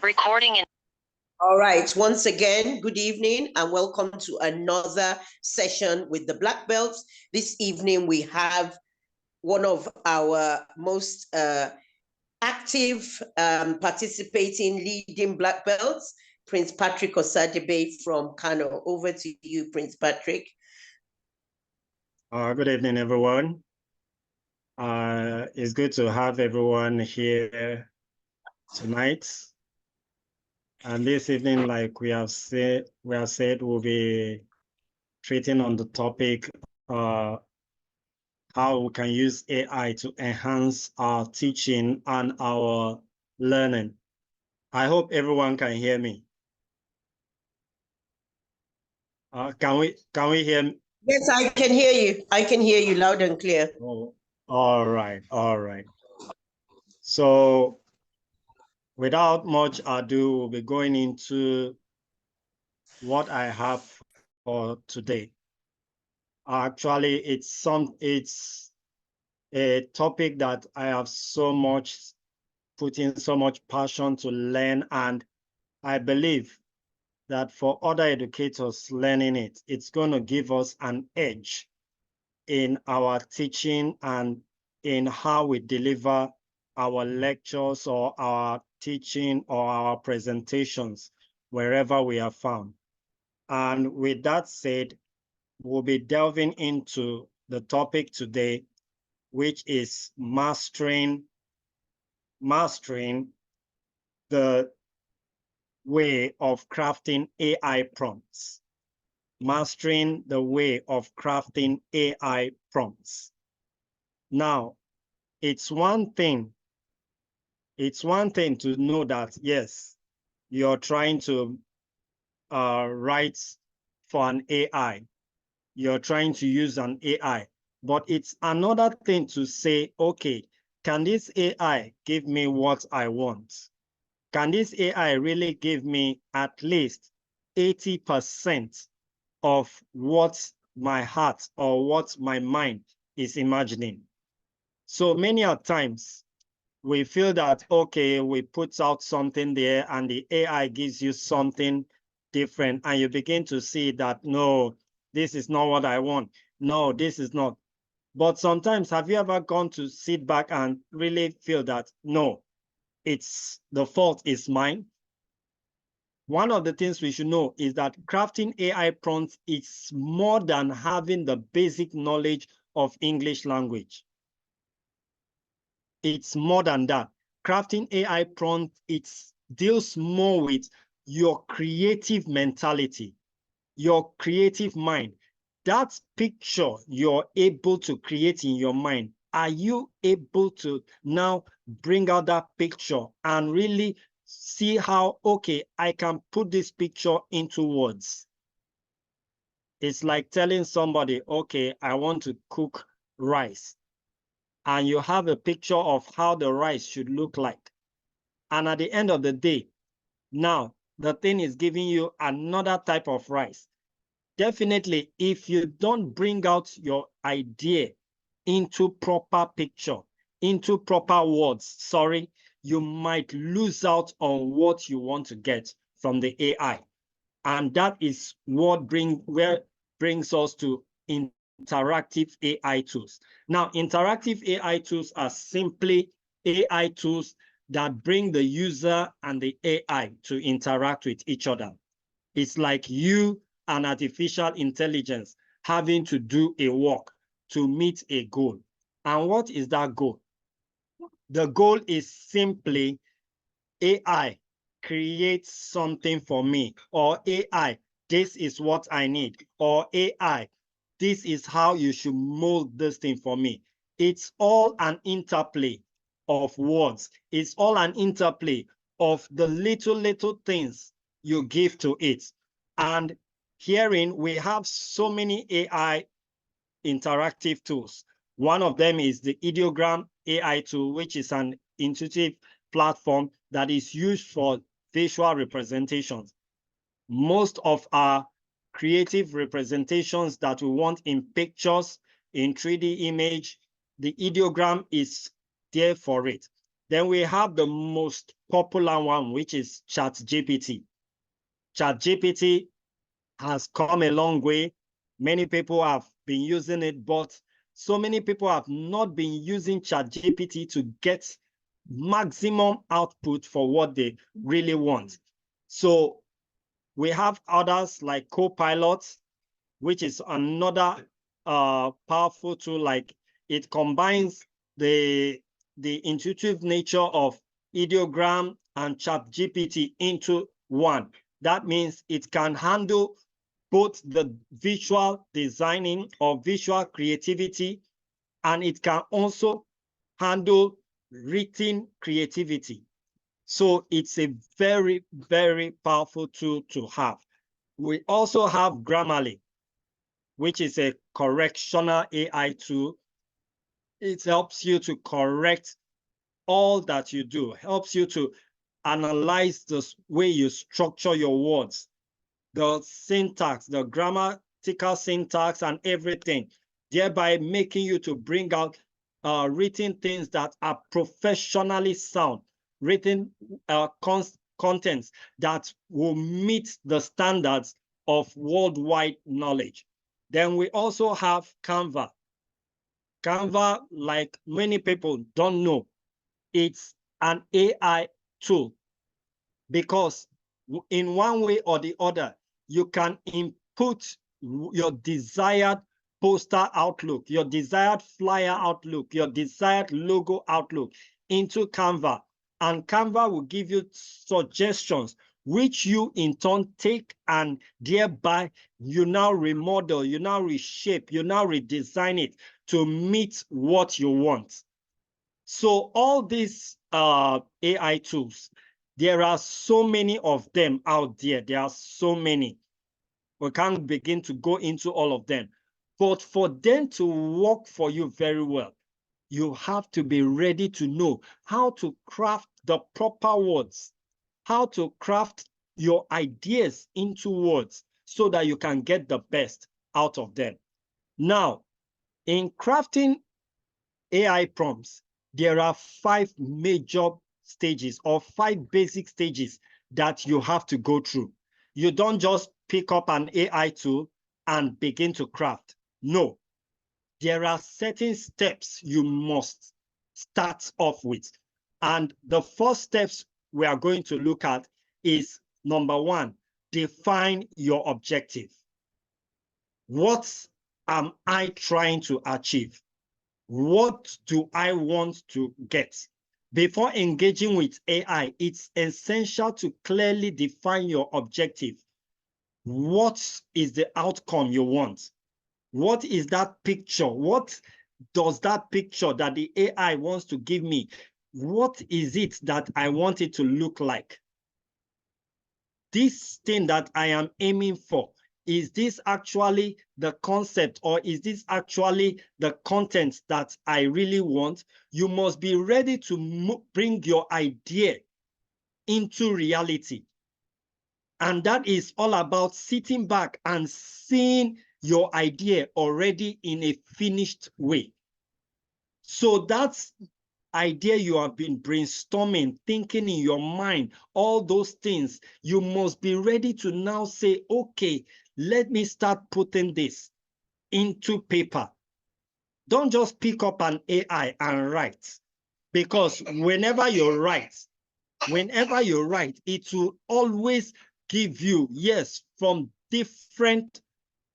Recording in. All right, once again, good evening and welcome to another session with the Black Belts. This evening we have one of our most active, participating, leading Black Belts, Prince Patrick Osadebay from Kano. Over to you, Prince Patrick. Good evening, everyone. It's good to have everyone here tonight. And this evening, like we have said, we'll be treating on the topic how we can use AI to enhance our teaching and our learning. I hope everyone can hear me. Can we hear me? Yes, I can hear you. I can hear you loud and clear. Oh, all right. So without much ado, we'll be going into what I have for today. Actually, it's a topic that I have put in so much passion to learn, and I believe that for other educators learning it, it's going to give us an edge in our teaching and in how we deliver our lectures or our teaching or our presentations wherever we are found. And with that said, we'll be delving into the topic today, which is mastering the way of crafting AI prompts. Mastering the way of crafting AI prompts. Now, it's one thing to know that, yes, you're trying to write for an AI. You're trying to use an AI. But it's another thing to say, okay, can this AI give me what I want? Can this AI really give me at least 80% of what my heart or what my mind is imagining? So many a times we feel that, okay, we put out something there and the AI gives you something different, and you begin to see that, no, this is not what I want. No, this is not. But sometimes, have you ever gone to sit back and really feel that, no, the fault is mine? One of the things we should know is that crafting AI prompts is more than having the basic knowledge of English language. It's more than that. Crafting AI prompts, it deals more with your creative mentality, your creative mind. That picture you're able to create in your mind, are you able to now bring out that picture and really see how, okay, I can put this picture into words? It's like telling somebody, okay, I want to cook rice, and you have a picture of how the rice should look like. And at the end of the day, now the thing is giving you another type of rice. Definitely, if you don't bring out your idea into proper picture, into proper words, sorry, you might lose out on what you want to get from the AI. And that is what brings us to interactive AI tools. Now, interactive AI tools are simply AI tools that bring the user and the AI to interact with each other. It's like you and artificial intelligence having to do a work to meet a goal. And what is that goal? The goal is simply AI, create something for me, or AI, this is what I need, or AI, this is how you should mold this thing for me. It's all an interplay of words. It's all an interplay of the little things you give to it. And herein, we have so many AI interactive tools. One of them is the Ideogram AI tool, which is an intuitive platform that is used for visual representations. Most of our creative representations that we want in pictures, in 3D image, the ideogram is there for it. Then we have the most popular one, which is ChatGPT. ChatGPT has come a long way. Many people have been using it, but so many people have not been using ChatGPT to get maximum output for what they really want. So we have others like Copilot, which is another powerful tool. Like it combines the intuitive nature of ideogram and ChatGPT into one. That means it can handle both the visual designing or visual creativity, and it can also handle written creativity. So it's a very, very powerful tool to have. We also have Grammarly, which is a correctional AI tool. It helps you to correct all that you do, helps you to analyze the way you structure your words, the syntax, the grammatical syntax and everything, thereby making you to bring out written things that are professionally sound, written contents that will meet the standards of worldwide knowledge. Then we also have Canva. Canva, like many people don't know, it's an AI tool because in one way or the other, you can input your desired poster outlook, your desired flyer outlook, your desired logo outlook into Canva. And Canva will give you suggestions, which you in turn take, and thereby you now remodel, you now reshape, you now redesign it to meet what you want. So all these AI tools, there are so many of them out there. There are so many. We can't begin to go into all of them. But for them to work for you very well, you have to be ready to know how to craft the proper words, how to craft your ideas into words so that you can get the best out of them. Now, in crafting AI prompts, there are 5 major stages or 5 basic stages that you have to go through. You don't just pick up an AI tool and begin to craft. No, there are certain steps you must start off with. And the first steps we are going to look at is number 1, define your objective. What am I trying to achieve? What do I want to get? Before engaging with AI, it's essential to clearly define your objective. What is the outcome you want? What is that picture? What does that picture that the AI wants to give me, what is it that I want it to look like? This thing that I am aiming for, is this actually the concept, or is this actually the content that I really want? You must be ready to bring your idea into reality. And that is all about sitting back and seeing your idea already in a finished way. So that's idea you have been brainstorming, thinking in your mind, all those things, you must be ready to now say, okay, let me start putting this into paper. Don't just pick up an AI and write, because whenever you write, it will always give you, yes, from different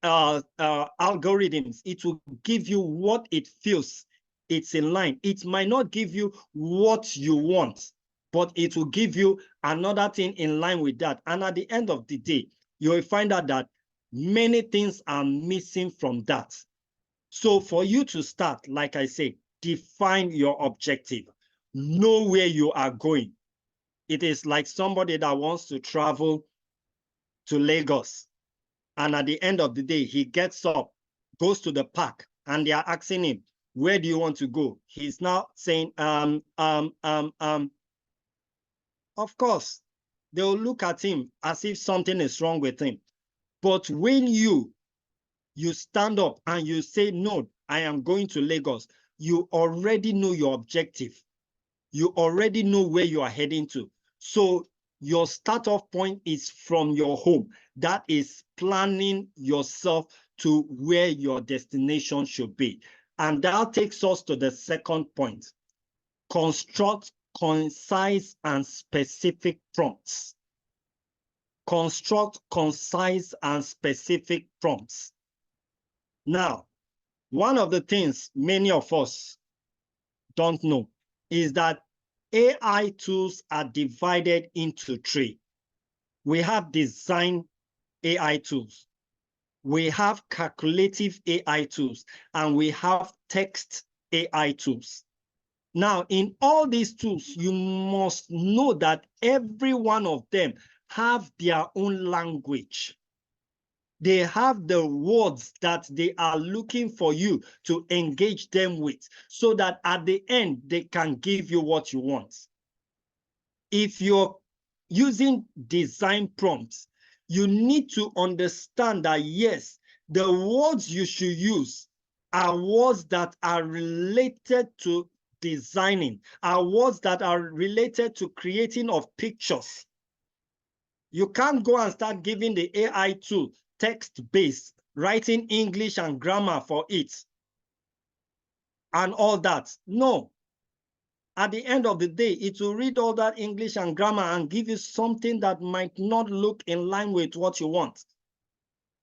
algorithms, it will give you what it feels it's in line. It might not give you what you want, but it will give you another thing in line with that. And at the end of the day, you will find out that many things are missing from that. So for you to start, like I say, define your objective. Know where you are going. It is like somebody that wants to travel to Lagos, and at the end of the day, he gets up, goes to the park, and they are asking him, where do you want to go? He's now saying, of course, they'll look at him as if something is wrong with him. But when you stand up and you say, no, I am going to Lagos, you already know your objective. you already know where you are heading to. So your start off point is from your home. That is planning yourself to where your destination should be. And that takes us to the second point. Construct concise and specific prompts. Construct concise and specific prompts. Now, one of the things many of us don't know is that AI tools are divided into three. We have design AI tools, we have calculative AI tools, and we have text AI tools. Now, in all these tools, you must know that every one of them have their own language. They have the words that they are looking for you to engage them with, so that at the end, they can give you what you want. If you're using design prompts, you need to understand that, yes, the words you should use are words that are related to designing, are words that are related to creating of pictures. You can't go and start giving the AI tool text-based, writing English and grammar for it and all that. No. At the end of the day, it will read all that English and grammar and give you something that might not look in line with what you want.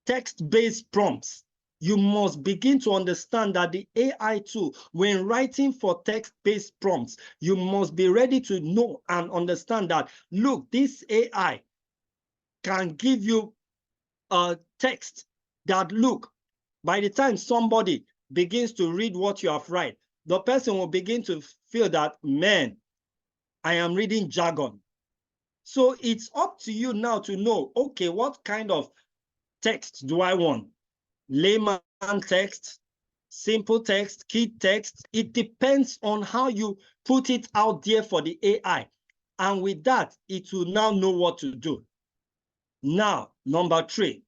Text-based prompts. You must begin to understand that the AI tool, when writing for text-based prompts, you must be ready to know and understand that, look, this AI can give you a text that, look, by the time somebody begins to read what you have written, the person will begin to feel that, man, I am reading jargon. So it's up to you now to know, okay, what kind of text do I want? Layman text, simple text, key text. It depends on how you put it out there for the AI. And with that, it will now know what to do. Now, number 3,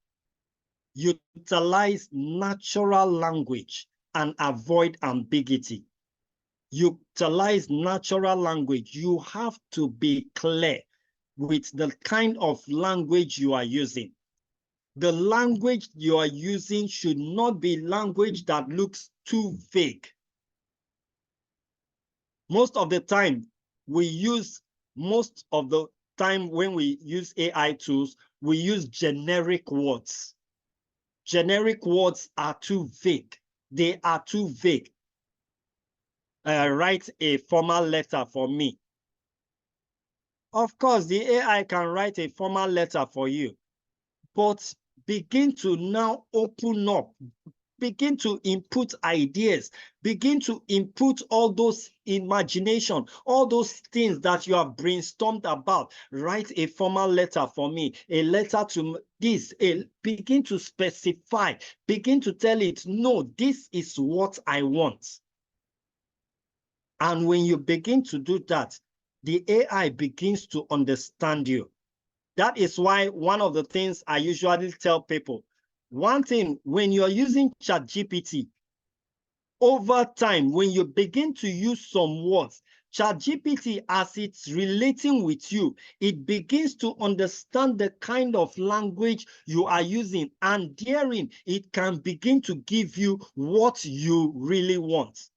utilize natural language and avoid ambiguity. Utilize natural language. You have to be clear with the kind of language you are using. The language you are using should not be language that looks too vague. Most of the time when we use AI tools, we use generic words. Generic words are too vague. They are too vague. Write a formal letter for me. Of course, the AI can write a formal letter for you, but begin to now open up, begin to input ideas, begin to input all those imagination, all those things that you have brainstormed about. Write a formal letter for me, a letter to this, begin to specify, begin to tell it, no, this is what I want. And when you begin to do that, the AI begins to understand you. That is why one of the things I usually tell people, one thing, when you're using ChatGPT, over time, when you begin to use some words, ChatGPT, as it's relating with you, it begins to understand the kind of language you are using, and therein, it can begin to give you what you really want.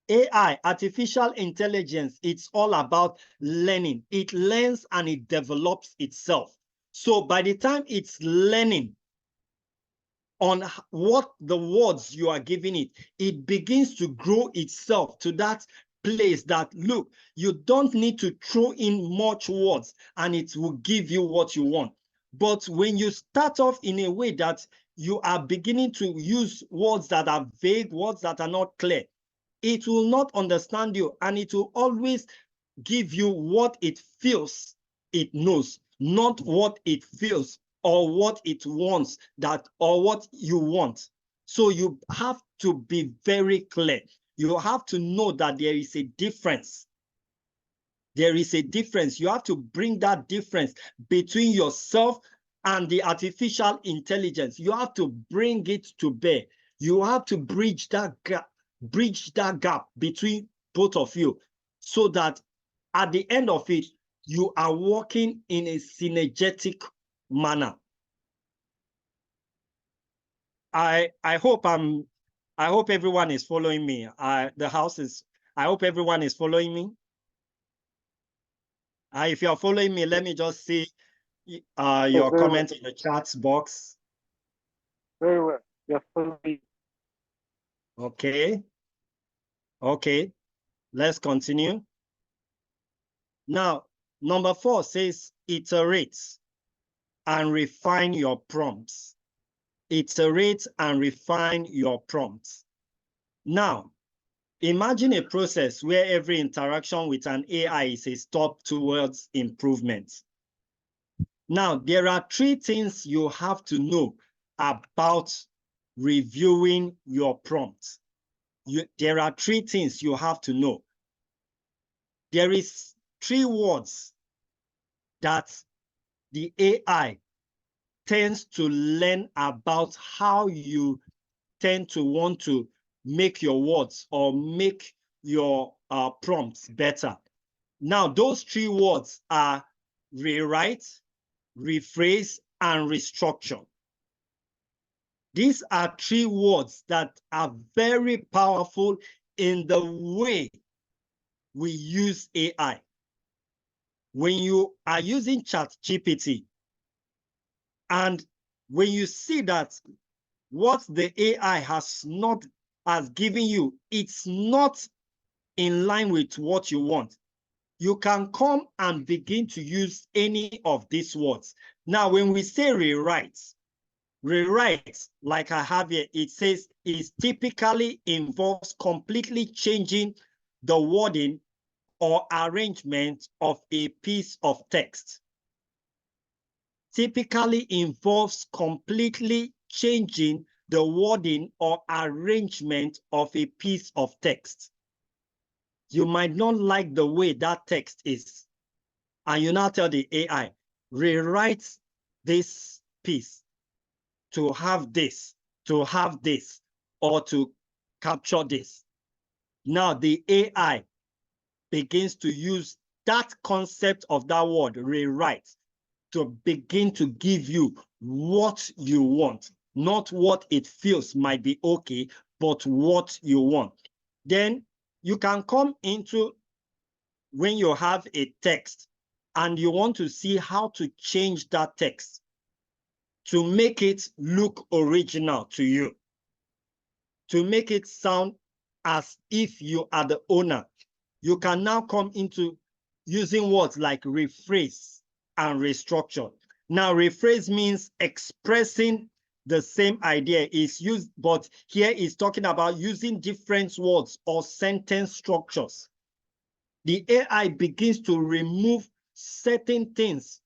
AI, artificial intelligence, it's all about learning. It learns and it develops itself. So by the time it's learning on what the words you are giving it, it begins to grow itself to that place that, look, you don't need to throw in much words and it will give you what you want. But when you start off in a way that you are beginning to use words that are vague, words that are not clear, it will not understand you, and it will always give you what it feels it knows, not what it feels or what it wants, that or what you want. So you have to be very clear. You have to know that there is a difference. There is a difference. You have to bring that difference between yourself and the artificial intelligence. You have to bring it to bear. You have to bridge that gap between both of you, so that at the end of it, you are working in a synergetic manner. I hope everyone is following me. I hope everyone is following me. If you're following me, let me just see your comment in the chat box. Very well. You're following. Okay. Okay. Let's continue. Now, number 4 says iterate and refine your prompts. Iterate and refine your prompts. Now, imagine a process where every interaction with an AI is a step towards improvement. Now, there are 3 things you have to know about reviewing your prompts. There are 3 things you have to know. There is 3 words that the AI tends to learn about how you tend to want to make your words or make your prompts better. Now, those 3 words are rewrite, rephrase, and restructure. These are 3 words that are very powerful in the way we use AI. When you are using ChatGPT, and when you see that what the AI has given you, it's not in line with what you want, you can come and begin to use any of these words. Now, when we say rewrite, like I have here, it says it typically involves completely changing the wording or arrangement of a piece of text. Typically involves completely changing the wording or arrangement of a piece of text. You might not like the way that text is, and you now tell the AI, rewrite this piece to have this, or to capture this. Now the AI begins to use that concept of that word, rewrite, to begin to give you what you want, not what it feels might be okay, but what you want. Then you can come into when you have a text and you want to see how to change that text to make it look original to you, to make it sound as if you are the owner. You can now come into using words like rephrase and restructure. Now, rephrase means expressing the same idea is used, but here is talking about using different words or sentence structures. The AI begins to remove certain things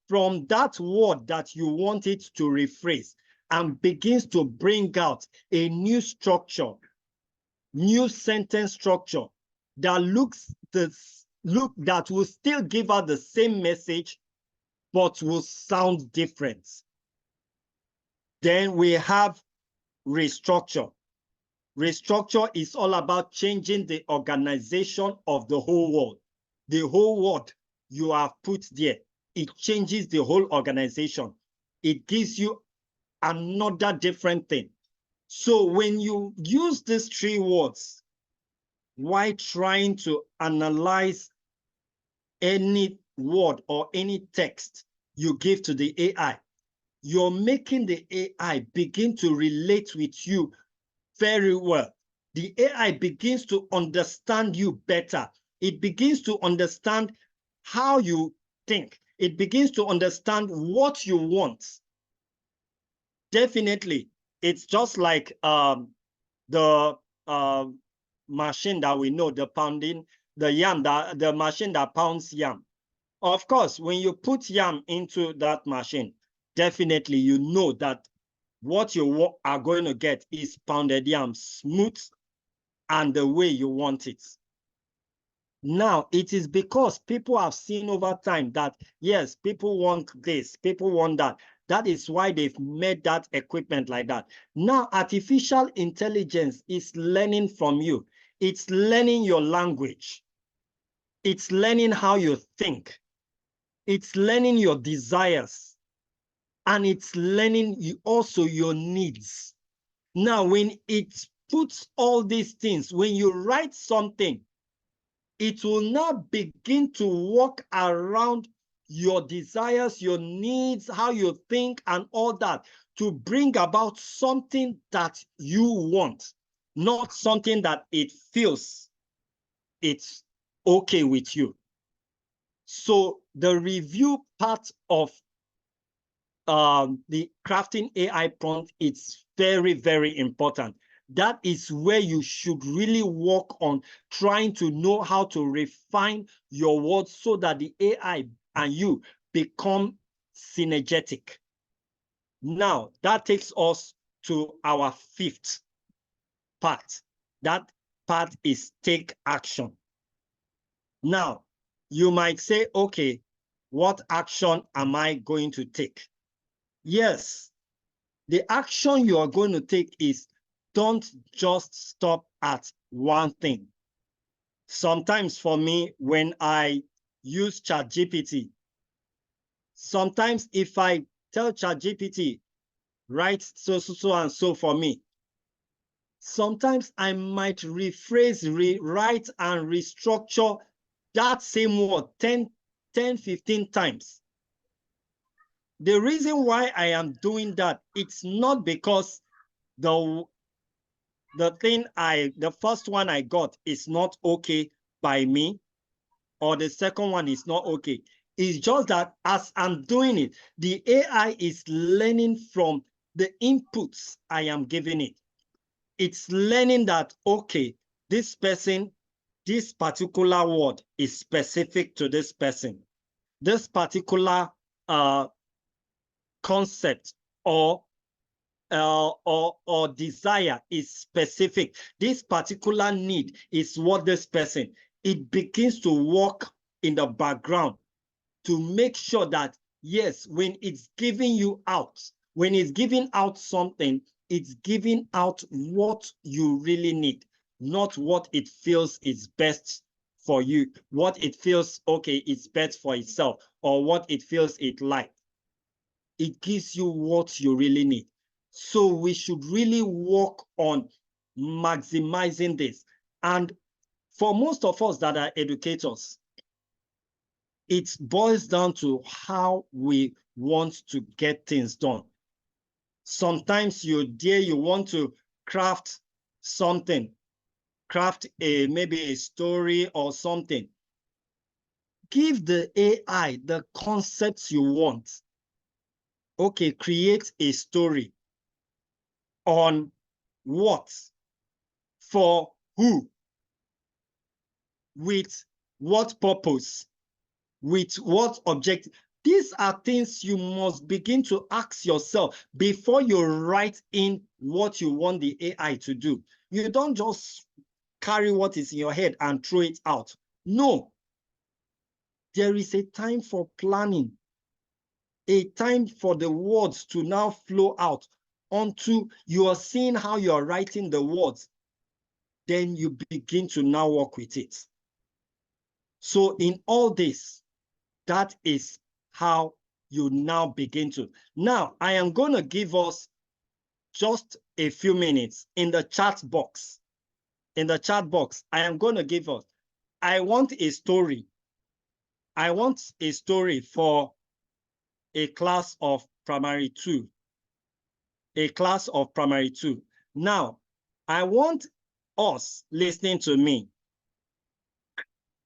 from that word that you want it to rephrase and begins to bring out a new structure, new sentence structure that that will still give out the same message, but will sound different. Then we have restructure. Restructure is all about changing the organization of the whole world. The whole world you have put there, it changes the whole organization. It gives you another different thing. So when you use these 3 words while trying to analyze any word or any text you give to the AI, you're making the AI begin to relate with you very well. The AI begins to understand you better. It begins to understand how you think. It begins to understand what you want. Definitely, it's just like the machine that we know, the machine that pounds yam. Of course, when you put yam into that machine, definitely you know that what you are going to get is pounded yam, smooth and the way you want it. Now, it is because people have seen over time that, yes, people want this, people want that. That is why they've made that equipment like that. Now, artificial intelligence is learning from you. It's learning your language. It's learning how you think. It's learning your desires. And it's learning also your needs. Now, when it puts all these things, when you write something, it will now begin to work around your desires, your needs, how you think, and all that to bring about something that you want, not something that it feels it's okay with you. So the review part of the crafting AI prompt, it's very, very important. That is where you should really work on trying to know how to refine your words so that the AI and you become synergetic. Now, that takes us to our fifth part. That part is take action. Now, you might say, okay, what action am I going to take? Yes, the action you are going to take is don't just stop at one thing. Sometimes for me, when I use ChatGPT, sometimes if I tell ChatGPT, write so and so for me, sometimes I might rephrase, rewrite, and restructure that same word 10, 15 times. The reason why I am doing that, it's not because the first one I got is not okay by me, or the second one is not okay. It's just that as I'm doing it, the AI is learning from the inputs I am giving it. It's learning that, okay, this person, this particular word is specific to this person. This particular concept or desire is specific. This particular need is what this person, it begins to work in the background to make sure that, yes, when it's giving you out, when it's giving out something, it's giving out what you really need, not what it feels is best for you, what it feels, okay, it's best for itself, or what it feels it like. It gives you what you really need. So we should really work on maximizing this. And for most of us that are educators, it boils down to how we want to get things done. Sometimes you want to craft something, craft maybe a story or something. Give the AI the concepts you want. Okay, create a story on what, for who, with what purpose, with what objective. These are things you must begin to ask yourself before you write in what you want the AI to do. You don't just carry what is in your head and throw it out. No. There is a time for planning, a time for the words to now flow out until you are seeing how you are writing the words. Then you begin to now work with it. So in all this, that is how you now begin to. Now, I am going to give us just a few minutes in the chat box. In the chat box, I am going to give us, I want a story. I want a story for a class of primary 2. A class of primary 2. Now, I want us listening to me.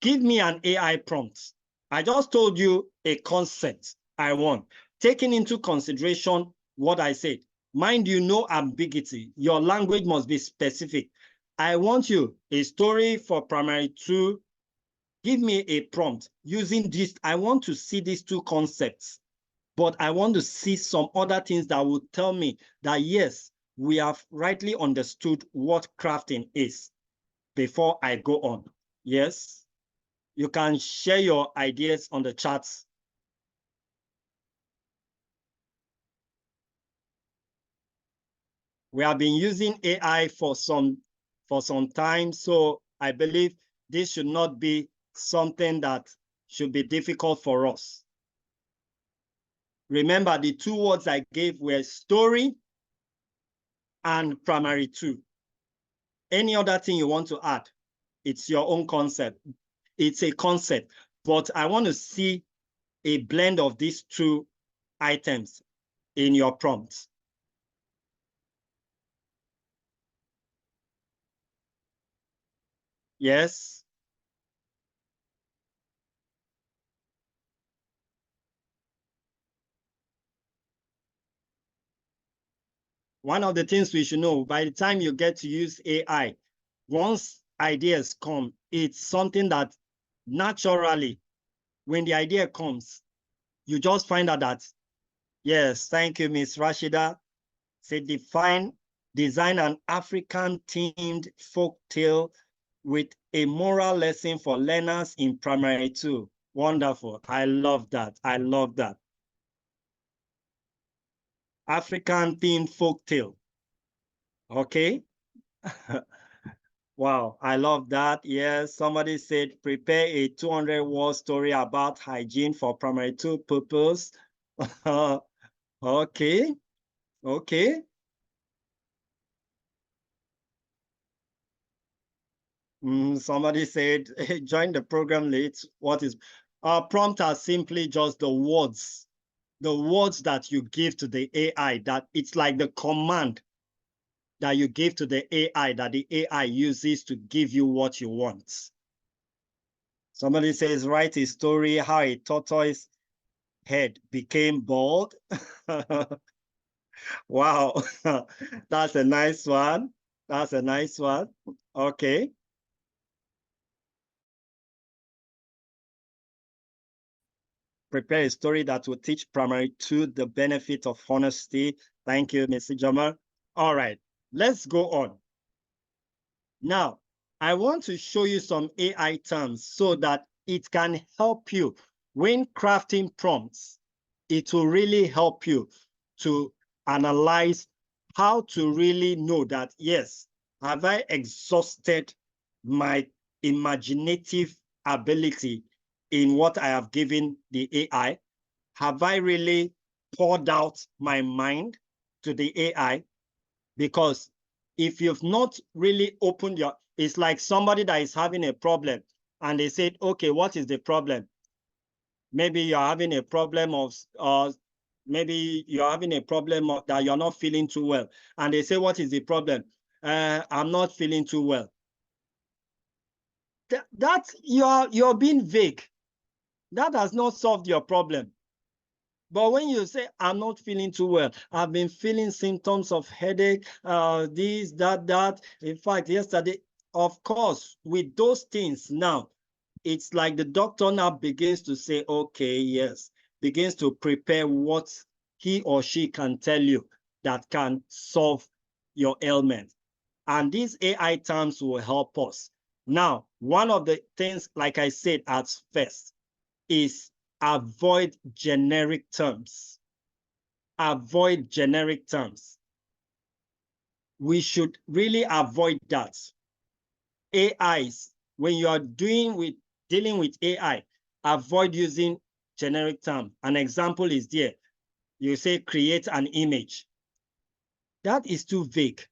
Give me an AI prompt. I just told you a concept I want, taking into consideration what I said. Mind you, no ambiguity. Your language must be specific. I want you a story for primary 2. Give me a prompt using this. I want to see these two concepts, but I want to see some other things that will tell me that, yes, we have rightly understood what crafting is before I go on. Yes. You can share your ideas on the chats. We have been using AI for some time, so I believe this should not be something that should be difficult for us. Remember, the two words I gave were story and primary two. Any other thing you want to add, it's your own concept. It's a concept, but I want to see a blend of these two items in your prompts. Yes. One of the things we should know, by the time you get to use AI, once ideas come, it's something that naturally, when the idea comes, you just find out that, yes, thank you, Miss Rashida, say design an African themed folk tale with a moral lesson for learners in primary two. Wonderful. I love that. I love that. African themed folk tale. Okay. Wow, I love that. Yes, somebody said prepare a 200-word story about hygiene for primary two purpose. Okay, okay. Somebody said join the program late. What is our prompt are simply just the words that you give to the AI, that it's like the command that you give to the AI that the AI uses to give you what you want. Somebody says, write a story how a tortoise head became bald. Wow, that's a nice one. That's a nice one. Okay. Prepare a story that will teach primary two the benefit of honesty. Thank you, Mr. Jamal. All right, let's go on. Now, I want to show you some AI terms so that it can help you when crafting prompts. It will really help you to analyze how to really know that, yes, have I exhausted my imaginative ability in what I have given the AI? Have I really poured out my mind to the AI? Because if you've not really opened your, it's like somebody that is having a problem and they said, okay, what is the problem? Maybe you're having a problem of, maybe you're having a problem that you're not feeling too well. And they say, what is the problem? I'm not feeling too well. That you're being vague. That has not solved your problem. But when you say, I'm not feeling too well, I've been feeling symptoms of headache, this, that. In fact, yesterday, of course, with those things now, it's like the doctor now begins to say, okay, yes, begins to prepare what he or she can tell you that can solve your ailment. And these AI terms will help us. Now, one of the things, like I said at first, is avoid generic terms. Avoid generic terms. We should really avoid that. AIs, when you are dealing with AI, avoid using generic terms. An example is there. You say create an image. That is too vague.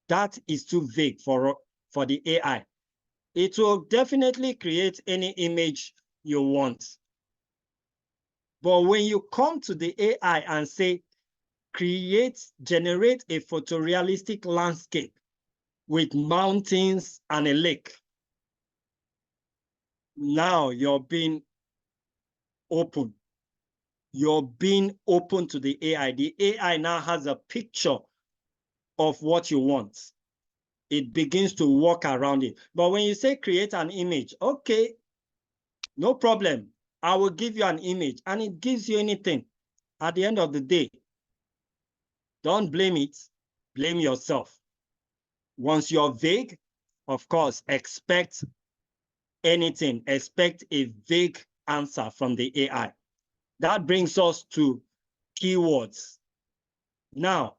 That is too vague for the AI. It will definitely create any image you want. But when you come to the AI and say, generate a photorealistic landscape with mountains and a lake, now you're being open. You're being open to the AI. The AI now has a picture of what you want. It begins to walk around it. But when you say create an image, okay, no problem. I will give you an image, and it gives you anything. At the end of the day, don't blame it, blame yourself. Once you're vague, of course, expect anything, expect a vague answer from the AI. That brings us to keywords. Now,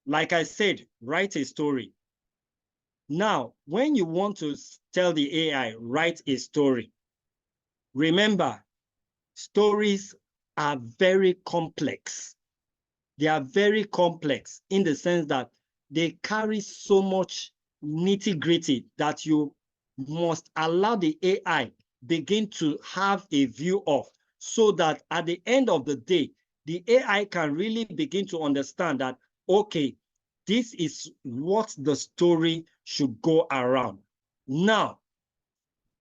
like I said, write a story. Now, when you want to tell the AI, write a story, Remember, stories are very complex. They are very complex in the sense that they carry so much nitty-gritty that you must allow the AI begin to have a view of, so that at the end of the day, the AI can really begin to understand that, okay, this is what the story should go around. Now,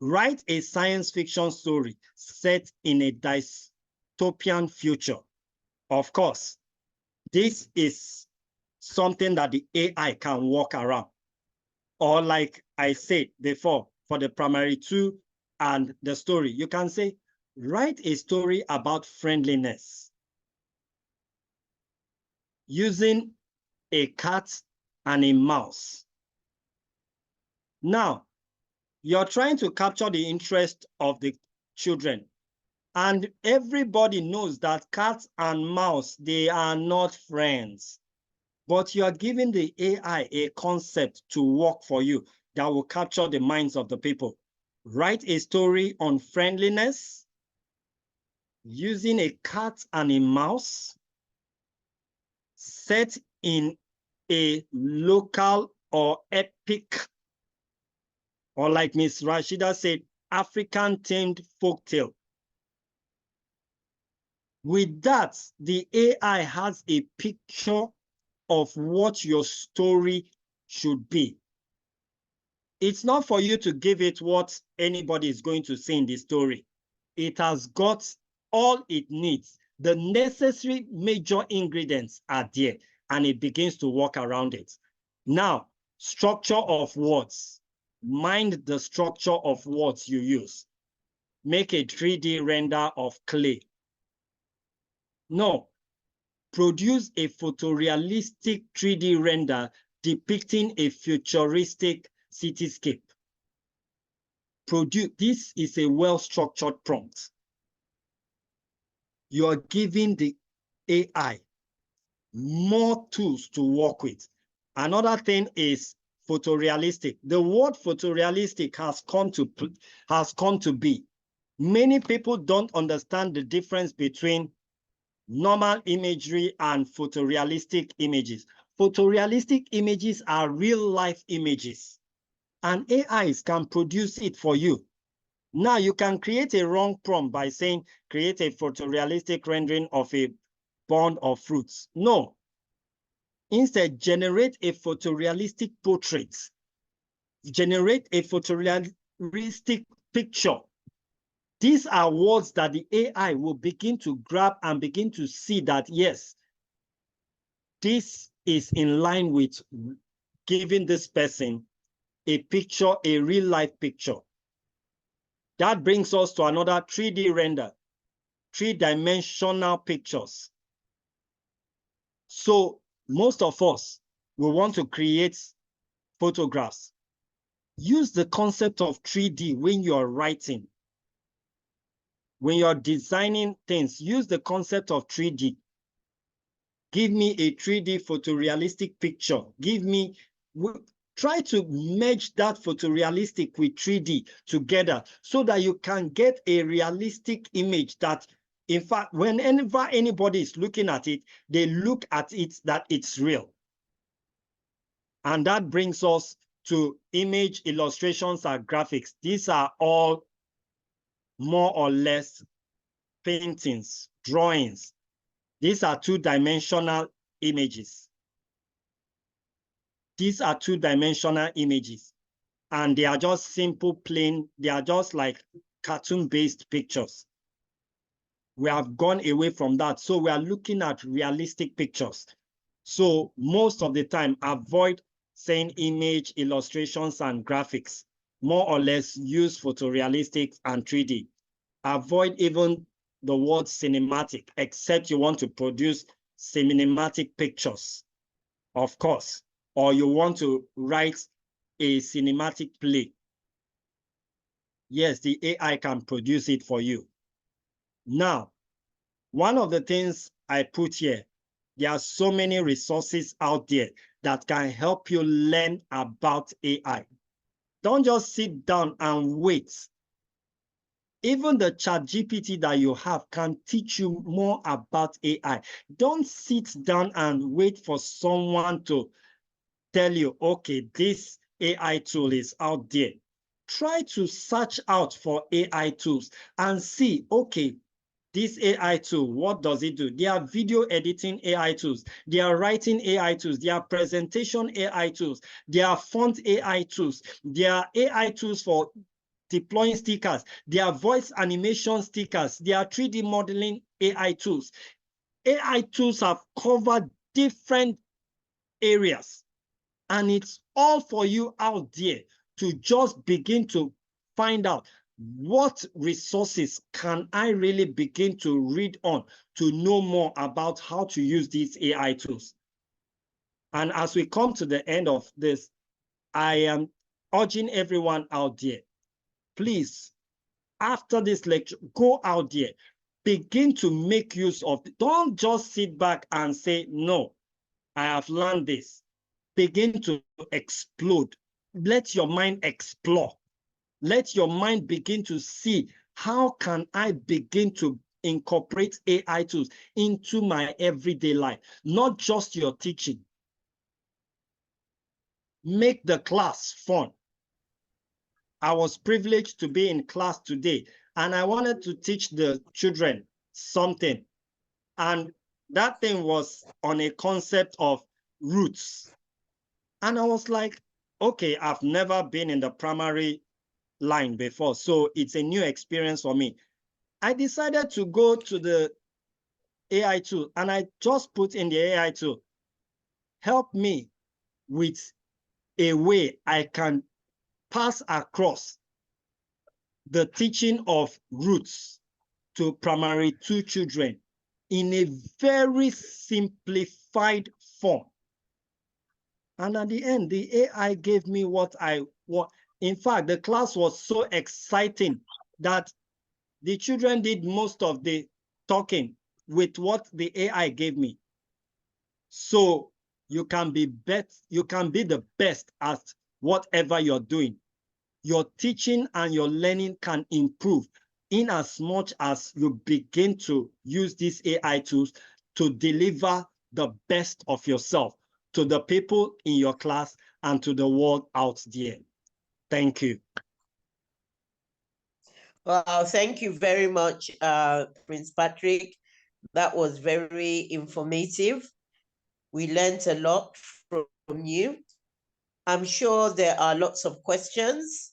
write a science fiction story set in a dystopian future. Of course, this is something that the AI can work around. Or like I said before, for the primary two and the story, you can say, write a story about friendliness using a cat and a mouse. Now, you're trying to capture the interest of the children. And everybody knows that cats and mouse, they are not friends. But you are giving the AI a concept to work for you that will capture the minds of the people. Write a story on friendliness using a cat and a mouse set in a local or epic, or like Miss Rashida said, African-themed folktale. With that, the AI has a picture of what your story should be. It's not for you to give it what anybody is going to say in the story. It has got all it needs. The necessary major ingredients are there, and it begins to work around it. Now, structure of words. Mind the structure of words you use. Make a 3D render of clay. No, produce a photorealistic 3D render depicting a futuristic cityscape. This is a well-structured prompt. You are giving the AI more tools to work with. Another thing is photorealistic. The word photorealistic has come to be. Many people don't understand the difference between normal imagery and photorealistic images. Photorealistic images are real-life images, and AIs can produce it for you. Now, you can create a wrong prompt by saying, create a photorealistic rendering of a bund of fruits. No. Instead, generate a photorealistic portrait. Generate a photorealistic picture. These are words that the AI will begin to grab and begin to see that, yes, this is in line with giving this person a picture, a real-life picture. That brings us to another 3D render, three-dimensional pictures. So most of us will want to create photographs. Use the concept of 3D when you're writing. When you're designing things, use the concept of 3D. Give me a 3D photorealistic picture. Try to merge that photorealistic with 3D together so that you can get a realistic image that, in fact, whenever anybody is looking at it, they look at it that it's real. And that brings us to image illustrations and graphics. These are all more or less paintings, drawings. These are two-dimensional images. These are two-dimensional images, and they are just simple, plain, they are just like cartoon-based pictures. We have gone away from that. So we are looking at realistic pictures. So most of the time, avoid saying image, illustrations, and graphics. More or less use photorealistic and 3D. Avoid even the word cinematic, except you want to produce cinematic pictures, of course, or you want to write a cinematic play. Yes, the AI can produce it for you. Now, one of the things I put here, there are so many resources out there that can help you learn about AI. Don't just sit down and wait Even the ChatGPT that you have can teach you more about AI. Don't sit down and wait for someone to tell you, okay, this AI tool is out there. Try to search out for AI tools and see, okay, this AI tool, what does it do? There are video editing AI tools. There are writing AI tools. There are presentation AI tools. There are font AI tools. There are AI tools for deploying stickers. There are voice animation stickers. There are 3D modeling AI tools. AI tools have covered different areas, and it's all for you out there to just begin to find out what resources can I really begin to read on to know more about how to use these AI tools. And as we come to the end of this, I am urging everyone out there, please, after this lecture, go out there, begin to make use of it. Don't just sit back and say, no, I have learned this. Begin to explode. Let your mind explore. Let your mind begin to see, how can I begin to incorporate AI tools into my everyday life, not just your teaching. Make the class fun. I was privileged to be in class today, and I wanted to teach the children something. And that thing was on a concept of roots. And I was like, okay, I've never been in the primary line before, so it's a new experience for me. I decided to go to the AI tool, and I just put in the AI tool, help me with a way I can pass across the teaching of roots to primary 2 children in a very simplified form. And at the end, the AI gave me what I want. In fact, the class was so exciting that the children did most of the talking with what the AI gave me. So you can be the best at whatever you're doing. Your teaching and your learning can improve in as much as you begin to use these AI tools to deliver the best of yourself to the people in your class and to the world out there. Thank you. Well, thank you very much, Prince Patrick. That was very informative. We learned a lot from you. I'm sure there are lots of questions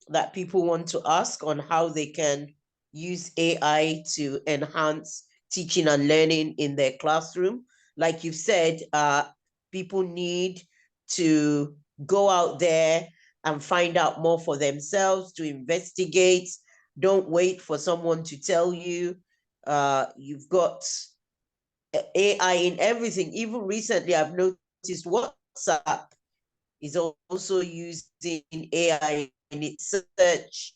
that people want to ask on how they can use AI to enhance teaching and learning in their classroom. Like you've said, people need to go out there and find out more for themselves, to investigate. Don't wait for someone to tell you. You've got AI in everything. Even recently, I've noticed WhatsApp is also using AI in its search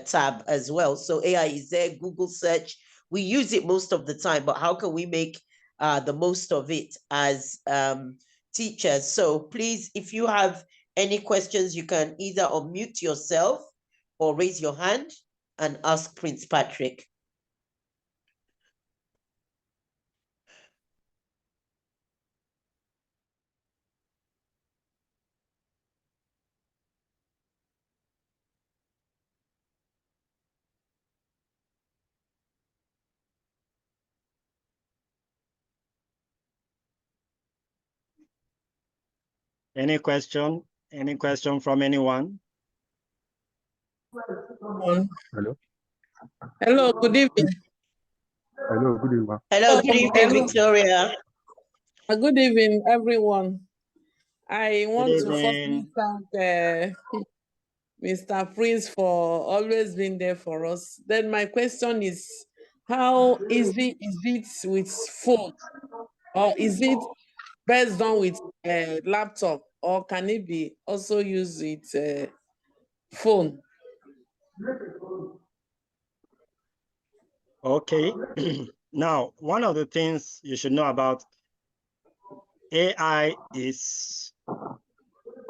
tab as well. So AI is there, Google search. We use it most of the time, but how can we make the most of it as teachers? So please, if you have any questions, you can either unmute yourself or raise your hand and ask Prince Patrick. Any question? Any question from anyone? Hello. Hello, good evening. Hello, good evening. Hello, good evening, Victoria. Good evening, everyone. I want Good to firstly thank Mr. Prince for always being there for us. Then my question is, how easy is it with phone? Or is it best done with laptop? Or can it be also used with phone? Okay. Now, one of the things you should know about AI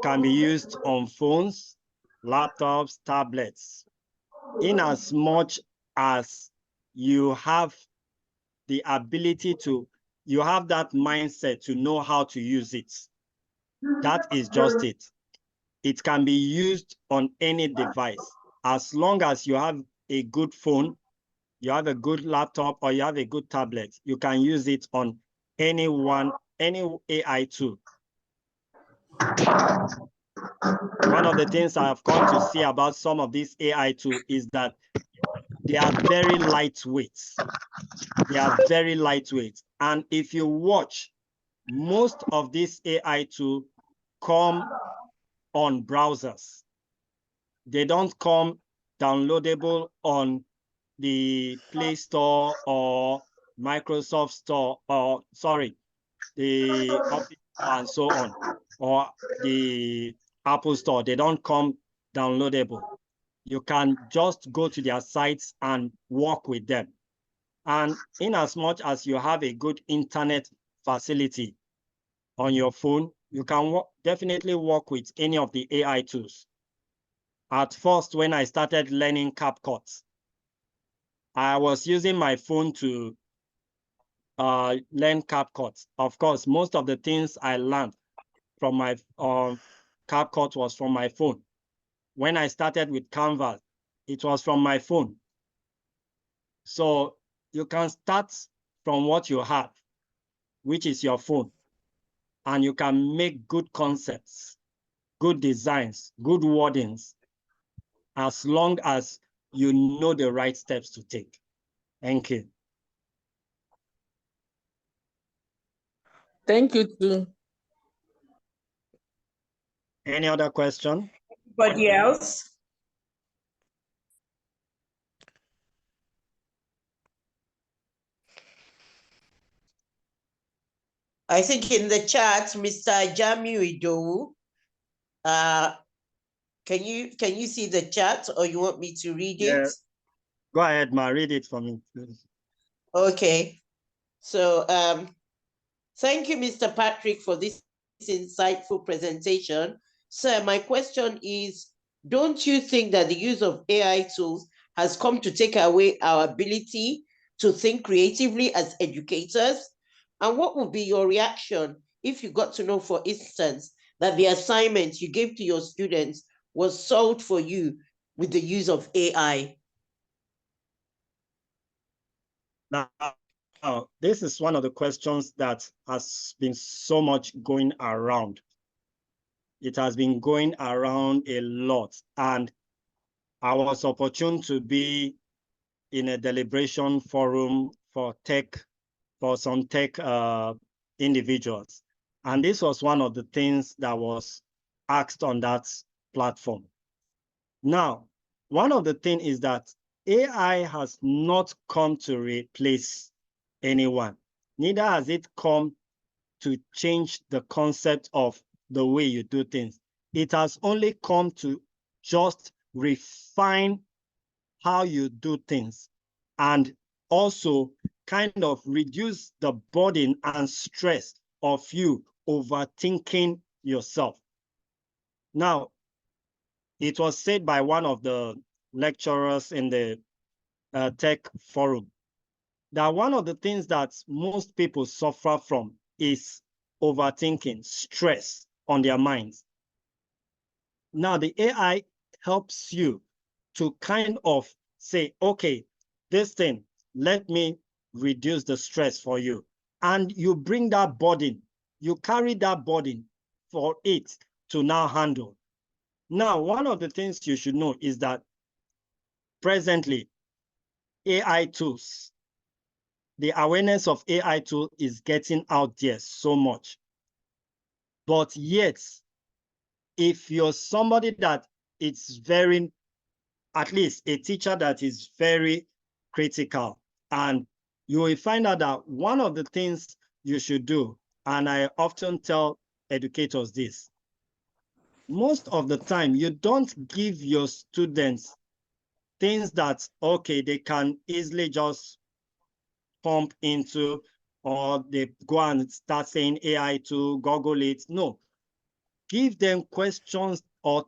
can be used on phones, laptops, tablets. in as much as you have the ability to, you have that mindset to know how to use it. That is just it. It can be used on any device. As long as you have a good phone, you have a good laptop, or you have a good tablet, you can use it on any AI tool. One of the things I have come to see about some of these AI tools is that they are very lightweight. They are very lightweight. And if you watch, most of these AI tools come on browsers. They don't come downloadable on the Play Store or Microsoft Store, or sorry, the Office Store and so on, or the Apple Store. They don't come downloadable. You can just go to their sites and work with them. And in as much as you have a good internet facility on your phone, you can definitely work with any of the AI tools. At first, when I started learning CapCut, I was using my phone to learn CapCut. Of course, most of the things I learned from my CapCut was from my phone. When I started with Canva, it was from my phone. So you can start from what you have, which is your phone, and you can make good concepts, good designs, good wordings, as long as you know the right steps to take. Thank you. Thank you too. Any other question? Anybody else? I think in the chat, Mr. Jamiu Idowu, can you see the chat, or you want me to read it? Yeah. Go ahead, Ma, read it for me, please. Okay. So thank you, Mr. Patrick, for this insightful presentation. Sir, my question is, don't you think that the use of AI tools has come to take away our ability to think creatively as educators? And what would be your reaction if you got to know, for instance, that the assignment you gave to your students was solved for you with the use of AI? Now, this is one of the questions that has been so much going around. It has been going around a lot, and I was opportune to be in a deliberation forum for some tech individuals. And this was one of the things that was asked on that platform. Now, one of the things is that AI has not come to replace anyone. Neither has it come to change the concept of the way you do things. It has only come to just refine how you do things, and also kind of reduce the burden and stress of you overthinking yourself. Now, it was said by one of the lecturers in the tech forum that one of the things that most people suffer from is overthinking, stress on their minds. Now, the AI helps you to kind of say, okay, this thing, let me reduce the stress for you. And you bring that burden, you carry that burden for it to now handle. Now, one of the things you should know is that presently, AI tools, the awareness of AI tool is getting out there so much. But yet, if you're somebody that it's very, at least a teacher that is very critical, and you will find out that one of the things you should do, and I often tell educators this, most of the time, you don't give your students things that, okay, they can easily just pump into, or they go and start saying AI to Google it. No, give them questions or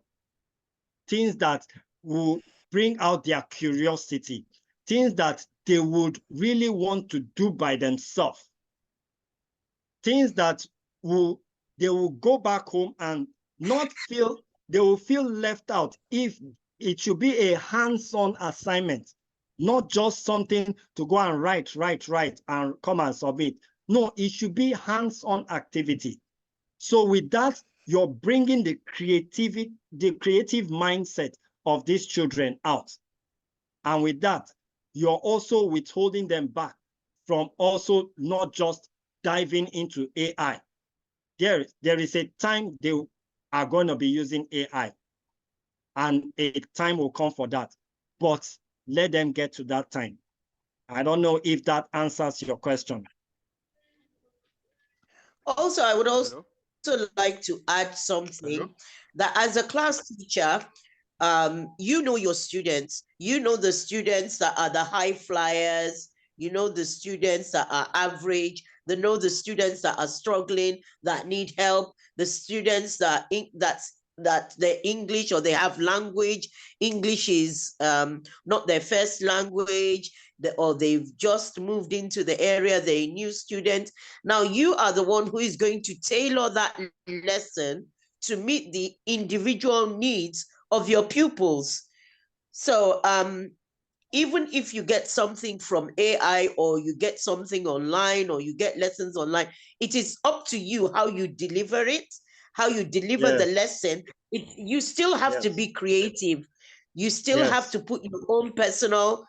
things that will bring out their curiosity, things that they would really want to do by themselves, things that they will go back home and not feel, they will feel left out if it should be a hands-on assignment, not just something to go and write and come and submit. No, it should be hands-on activity. So with that, you're bringing the creative mindset of these children out. And with that, you're also withholding them back from also not just diving into AI. There is a time they are going to be using AI, and a time will come for that. But let them get to that time. I don't know if that answers your question. Also, I would also like to add something that as a class teacher, you know your students, you know the students that are the high flyers, you know the students that are average, you know the students that are struggling, that need help, the students that the English, or they have language, English is not their first language, or they've just moved into the area, they're a new student. Now you are the one who is going to tailor that lesson to meet the individual needs of your pupils. So even if you get something from AI, or you get something online, or you get lessons online, it is up to you how you deliver it, how you deliver the lesson. You still have to be creative. You still have to put your own personal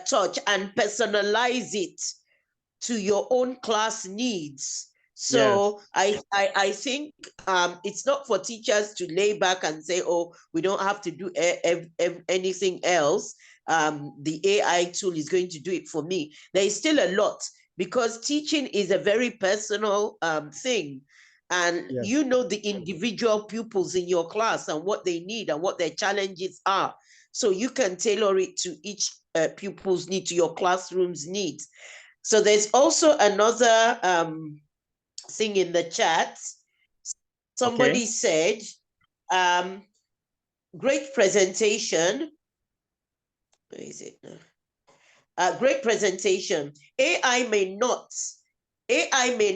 touch and personalize it to your own class needs. So I think it's not for teachers to lay back and say, oh, we don't have to do anything else. The AI tool is going to do it for me. There is still a lot, because teaching is a very personal thing. And you know the individual pupils in your class and what they need and what their challenges are. So you can tailor it to each pupil's need, to your classroom's needs. So there's also another thing in the chat. Somebody said, great presentation. Where is it now? Great presentation. AI may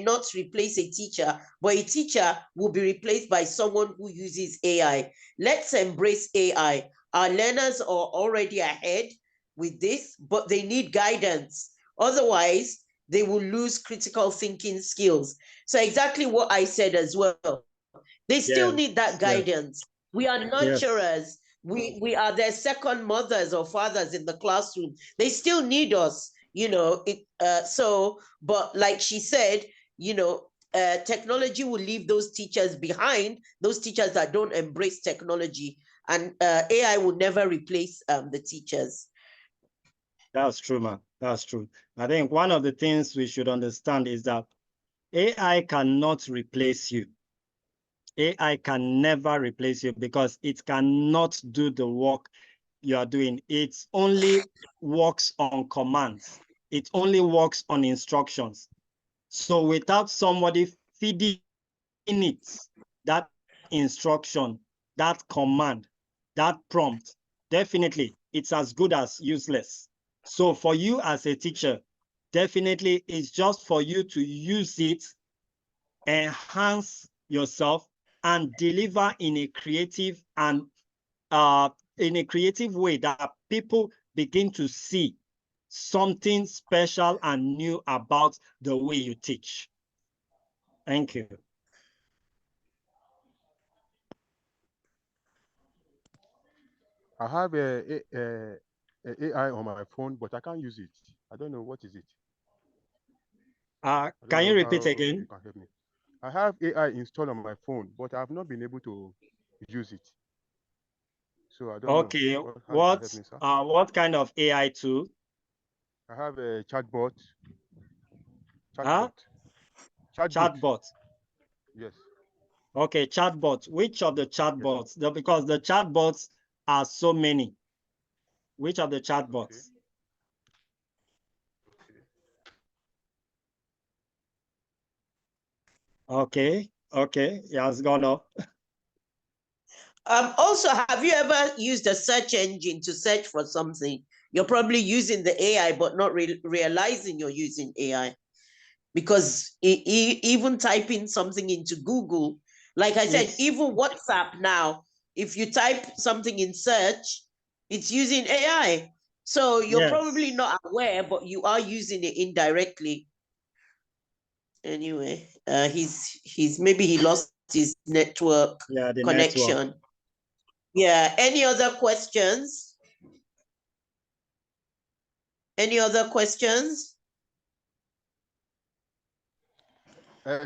not replace a teacher, but a teacher will be replaced by someone who uses AI. Let's embrace AI. Our learners are already ahead with this, but they need guidance. Otherwise, they will lose critical thinking skills. So exactly what I said as well. They still need that guidance. We are nurturers. We are their second mothers or fathers in the classroom. They still need us, you know. But like she said, you know, technology will leave those teachers behind, those teachers that don't embrace technology, and AI will never replace the teachers. That's true, man. That's true. I think one of the things we should understand is that AI cannot replace you. AI can never replace you because it cannot do the work you are doing. It only works on commands. It only works on instructions. So without somebody feeding it that instruction, that command, that prompt, definitely it's as good as useless. So for you as a teacher, definitely it's just for you to use it, enhance yourself, and deliver in a creative and in a creative way that people begin to see something special and new about the way you teach. Thank you. I have a AI on my phone, but I can't use it. I don't know what is it. Can you repeat again? You can help me. I have AI installed on my phone, but I have not been able to use it. So I don't know. Okay, How what kind of AI tool? I have a chatbot. Huh? Chatbot. Yes. Okay, chatbot. Which of the chatbots? Yes, Because the chatbots are so many. Which of the chatbots? Okay, it has gone up. Also, have you ever used a search engine to search for something? You're probably using the AI, but not realizing you're using AI. Because even typing something into Google, like I said, even WhatsApp now, if you type something in search, it's using AI. So you're probably not aware, but you are using it indirectly. Anyway, he's maybe he lost his network connection. Network. Yeah. Any other questions? Any other questions?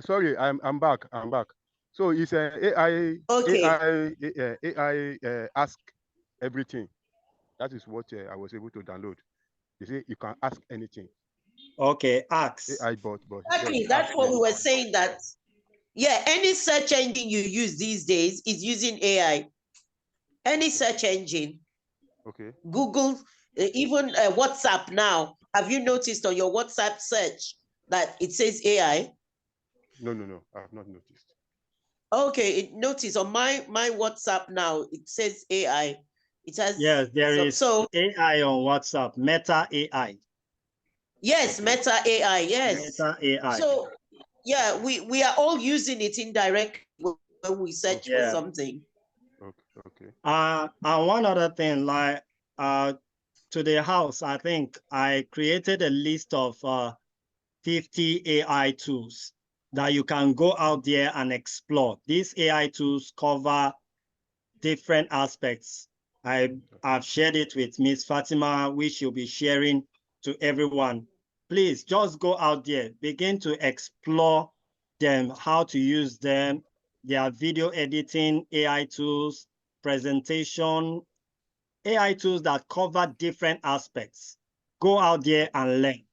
Sorry, I'm back. I'm back. So it's AI. Okay. AI ask everything. That is what I was able to download. They say you can ask anything. Okay, ask. AI bot. Exactly. That's what we were saying. That yeah, any search engine you use these days is using AI. Any search engine. Okay. Google, even WhatsApp now. Have you noticed on your WhatsApp search that it says AI? No, I have not noticed. Okay, notice on my WhatsApp now, it says AI. It has there is AI on WhatsApp, Meta AI. Yes, Meta AI, yes. Meta AI. So yeah, we are all using it indirectly when we search for something. Okay. And one other thing, like to the house, I think I created a list of 50 AI tools that you can go out there and explore. These AI tools cover different aspects. I've shared it with Miss Fatima, which she'll be sharing to everyone. Please just go out there, begin to explore them, how to use them. There are video editing, AI tools, presentation, AI tools that cover different aspects. Go out there and learn.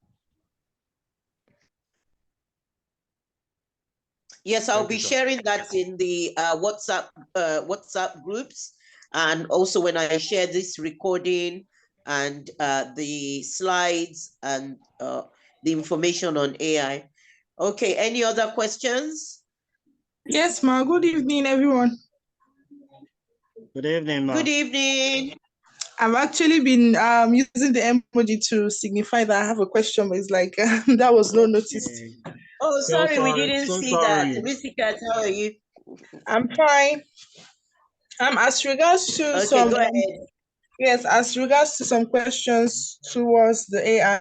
Yes, I'll be sharing that in the WhatsApp groups, and also when I share this recording and the slides and the information on AI. Okay, any other questions? Yes, ma. Good evening, everyone. Good evening, ma. Good evening. I've actually been using the emoji to signify that I have a question, but it's like that was not noticed. Oh, sorry, we didn't see that. Mysticat, how are you? I'm fine. As regards to go ahead. Yes, as regards to some questions towards the AI,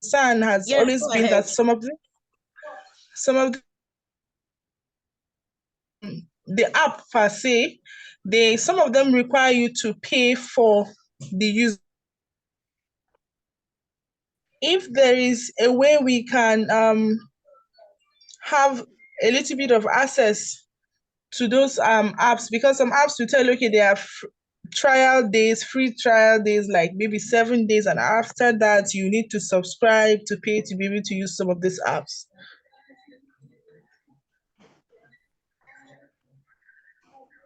concern has always been that some of the app per se, some of them require you to pay for the use. If there is a way we can have a little bit of access to those apps, because some apps will tell you, okay, they have trial days, free trial days, like maybe 7 days, and after that you need to subscribe to pay to be able to use some of these apps.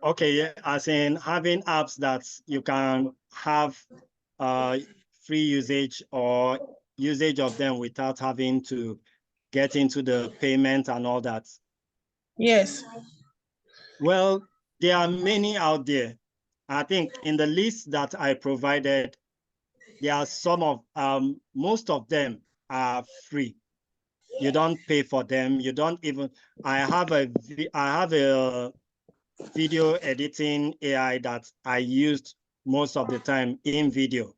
Okay, yeah, as in having apps that you can have free usage or usage of them without having to get into the payment and all that. Yes. Well, there are many out there. I think in the list that I provided, there are some of, most of them are free. You don't pay for them. You don't even, I have a video editing AI that I used most of the time in video.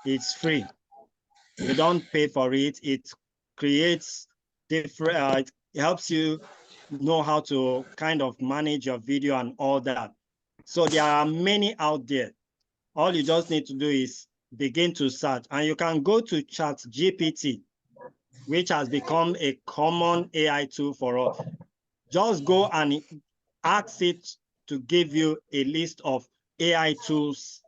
It's free. You don't pay for it. It creates different, it helps you know how to kind of manage your video and all that. So there are many out there. All you just need to do is begin to search, and you can go to ChatGPT, which has become a common AI tool for us. Just go and ask it to give you a list of AI tools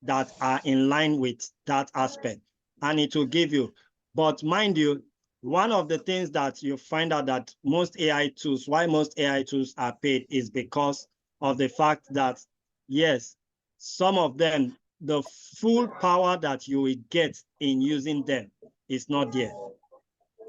that are in line with that aspect, and it will give you. But mind you, one of the things that you find out that why most AI tools are paid is because of the fact that, yes, some of them, the full power that you will get in using them is not there.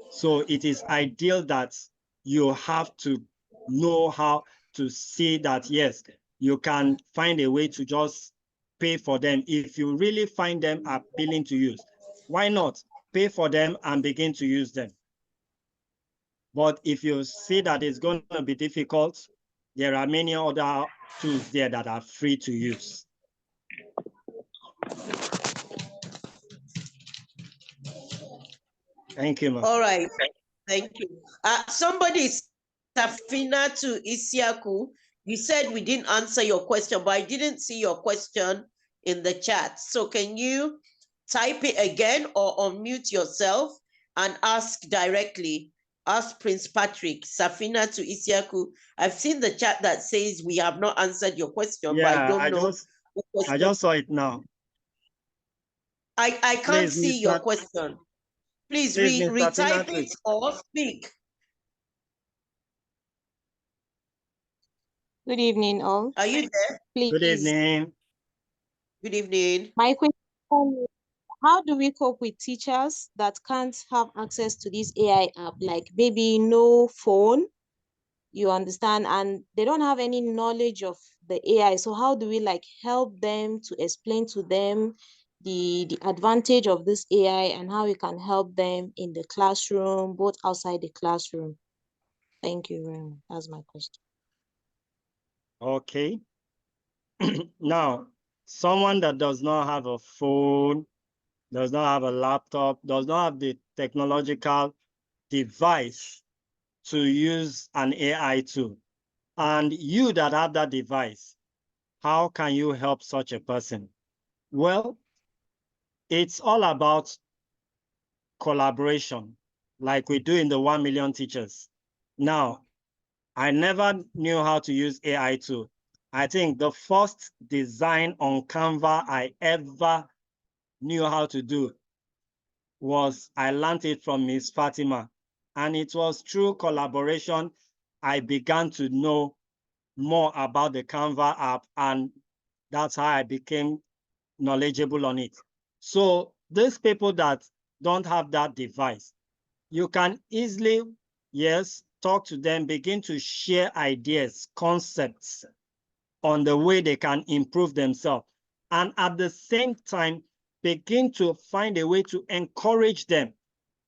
So it is ideal that you have to know how to see that, yes, you can find a way to just pay for them. If you really find them appealing to use, why not pay for them and begin to use them? But if you see that it's going to be difficult, there are many other tools there that are free to use. Thank you, ma'am. All right. Thank you. Somebody, Safina to Isiaku, you said we didn't answer your question, but I didn't see your question in the chat. So can you type it again or unmute yourself and ask directly? Ask Prince Patrick, Safina to Isiaku. I've seen the chat that says we have not answered your question, but I don't know. I just saw it now. I can't Please, see your question. Please retype it or speak. Good evening, all. Are you there? Please. Good evening. Good evening. My question is, how do we cope with teachers that can't have access to this AI app, like maybe no phone, you understand, and they don't have any knowledge of the AI? So how do we like help them to explain to them the advantage of this AI and how we can help them in the classroom, both outside the classroom? Thank you very much. That's my question. Okay. Now, someone that does not have a phone, does not have a laptop, does not have the technological device to use an AI tool, and you that have that device, how can you help such a person? Well, it's all about collaboration, like we do in the 1 million teachers. Now, I never knew how to use AI tool. I think the first design on Canva I ever knew how to do was I learned it from Miss Fatima. And it was through collaboration I began to know more about the Canva app, and that's how I became knowledgeable on it. So these people that don't have that device, you can easily, yes, talk to them, begin to share ideas, concepts on the way they can improve themselves. And at the same time, begin to find a way to encourage them,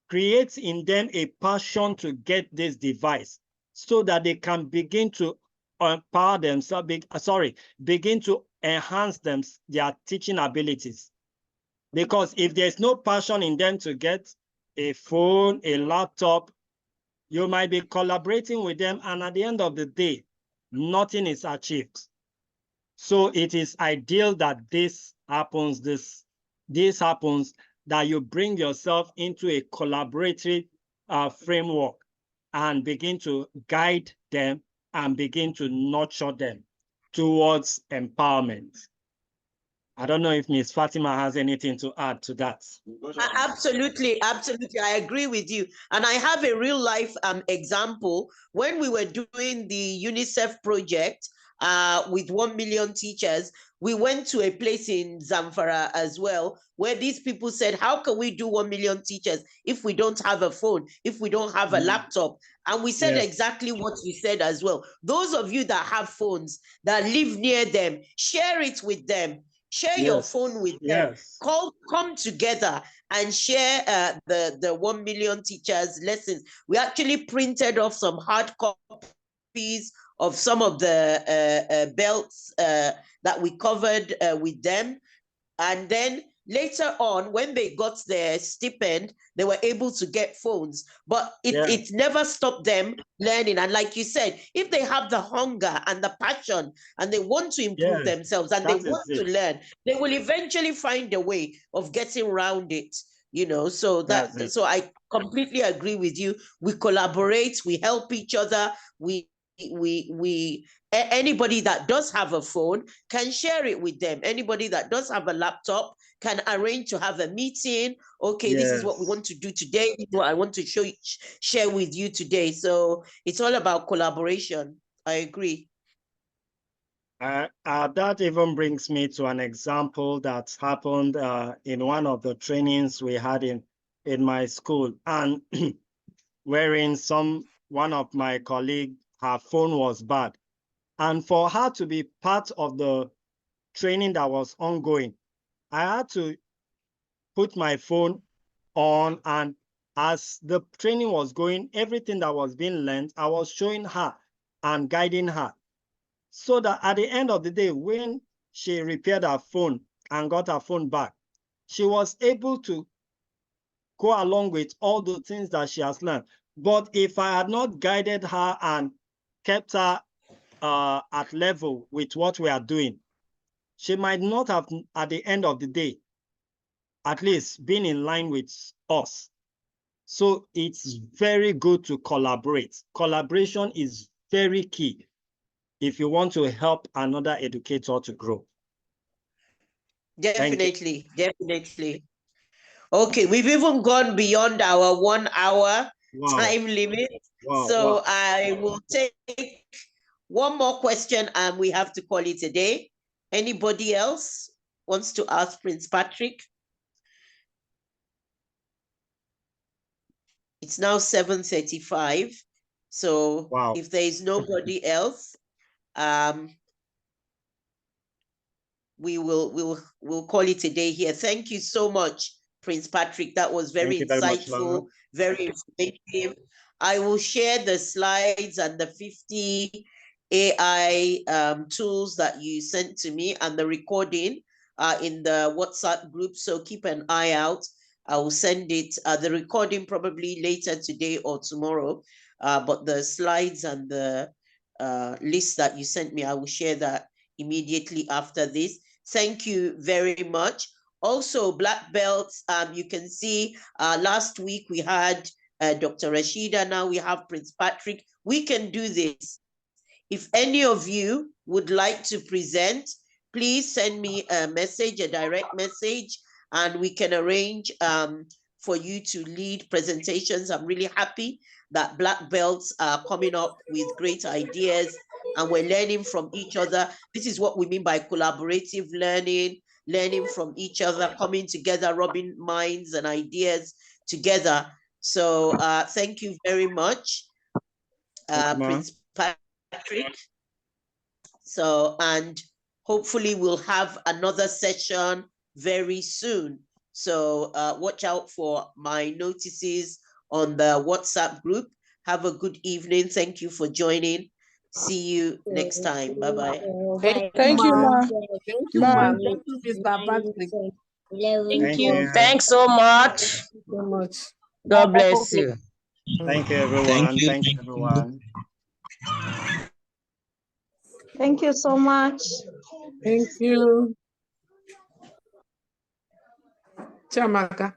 create in them a passion to get this device so that they can begin to empower themselves, begin to enhance their teaching abilities. Because if there's no passion in them to get a phone, a laptop, you might be collaborating with them, and at the end of the day, nothing is achieved. So it is ideal that this happens, that you bring yourself into a collaborative framework and begin to guide them and begin to nurture them towards empowerment. I don't know if Ms. Fatima has anything to add to that. Absolutely, absolutely. I agree with you. And I have a real life example. When we were doing the UNICEF project with 1 million teachers, we went to a place in Zamfara as well, where these people said, how can we do 1 million teachers if we don't have a phone, if we don't have a laptop? And we said exactly what you said as well. Those of you that have phones, that live near them, share it with them. Share your phone with them. Come together and share the 1 million teachers lessons. We actually printed off some hard copies of some of the belts that we covered with them. And then later on, when they got their stipend, they were able to get phones. But it never stopped them learning. And like you said, if they have the hunger and the passion and they want to improve themselves and they want to learn, they will eventually find a way of getting around it. You know, so so I completely agree with you. We collaborate, we help each other, anybody that does have a phone can share it with them. Anybody that does have a laptop can arrange to have a meeting. Okay, this is what we want to do today. This is what I want to share with you today. So it's all about collaboration. I agree. That even brings me to an example that happened in one of the trainings we had in my school, and wherein one of my colleagues, her phone was bad. And for her to be part of the training that was ongoing, I had to put my phone on, and as the training was going, everything that was being learned, I was showing her and guiding her. So that at the end of the day, when she repaired her phone and got her phone back, she was able to go along with all the things that she has learned. But if I had not guided her and kept her at level with what we are doing, she might not have, at the end of the day, at least been in line with us. So it's very good to collaborate. Collaboration is very key if you want to help another educator to grow. Definitely, definitely. Okay, we've even gone beyond our 1 hour time limit. So I will take one more question and we have to call it a day. Anybody else wants to ask Prince Patrick? It's now 7:35. So if there is nobody else, we'll call it a day here. Thank you so much, Prince Patrick. That was very insightful, very informative. I will share the slides and the 50 AI tools that you sent to me and the recording in the WhatsApp group. So keep an eye out. I will send it, the recording probably later today or tomorrow. But the slides and the list that you sent me, I will share that immediately after this. Thank you very much. Also, black belts, you can see last week we had Dr. Rashida, now we have Prince Patrick. We can do this. If any of you would like to present, please send me a message, a direct message, and we can arrange for you to lead presentations. I'm really happy that black belts are coming up with great ideas and we're learning from each other. This is what we mean by collaborative learning, learning from each other, coming together, rubbing minds and ideas together. So thank you very much, Prince Patrick. So, and hopefully we'll have another session very soon. So watch out for my notices on the WhatsApp group. Have a good evening. Thank you for joining. See you next time. Bye-bye. Thank you, ma. Thank you, Bye. ma. Thank you, Mr. Patrick. Thank you. Thanks so much. Thank you so much. God bless you. Thank you, everyone. Thank you, everyone. Thank you so much. Thank you. Chiamaka.